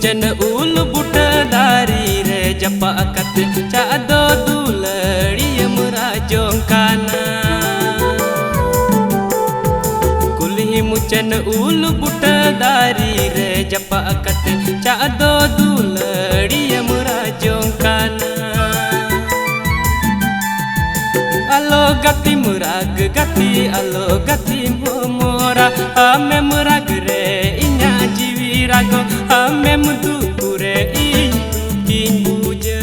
मुचन उल बुट दारी रे जपाकत चादो दुलड़ी मुरा जोंकाना कुल्ही मुचन उल बुट दारी रे जपाकत चादो दुलड़ी मुरा जोंकाना अलो गति मुराग गति अलो गति मोरा आमे मुराग रे इन्या जीवी रागो आमे मुदु रे इन बुझे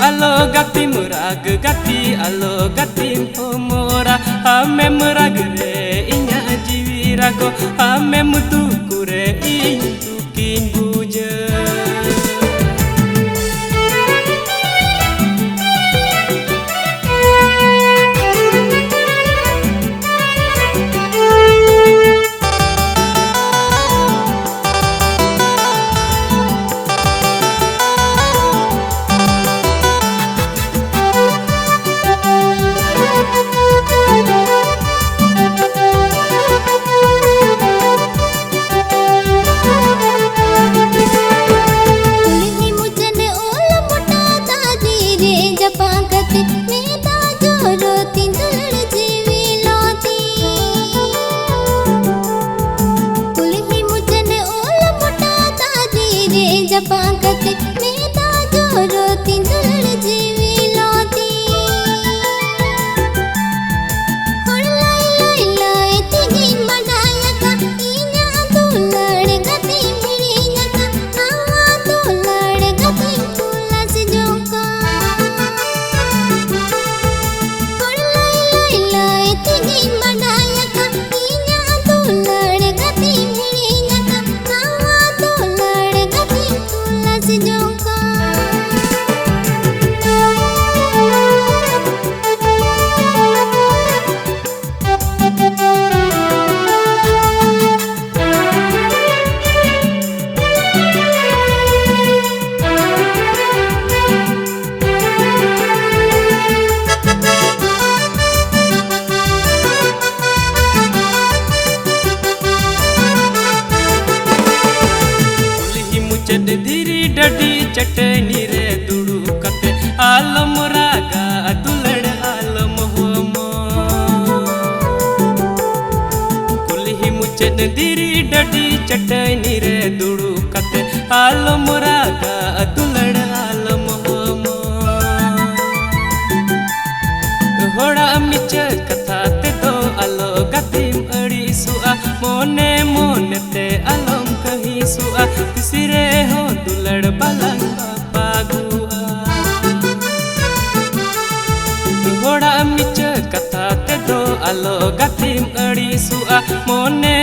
अलो गति मुराग गति अलो गति मोरा आमे मुराग रे इन्या जीवी रागो आमे मुदु रे इन बुझे जपाकत मेता जोरो तिंदुल जीवी लोती और लाई लाई लाई तिगी मडाया का इन्या दुलड़ गति मिरिया का आवा दुलड़ गति तुलस जोका और लाई लाई लाई तिगी मडाया का इन्या दुलड़ गति मिरिया का आवा दुलड़ गति तुलस जोका धीरी डडी चटनी रे दुड़ू कते आलम रागा दुलड़ आलम होमो कुल्ही मुचन धीरी डडी चटनी रे दुड़ू कते आलम रागा दुलड़ आलम होमो होड़ा मिच कथा ते दो आलो गतिम अड़ी सुआ मोने मोने ते आलम कही सुआ सिरे हो दुलड़ बलंग पागुआ घोड़ा मिच कथा ते दो आलो गतिम अड़ी सुआ मोने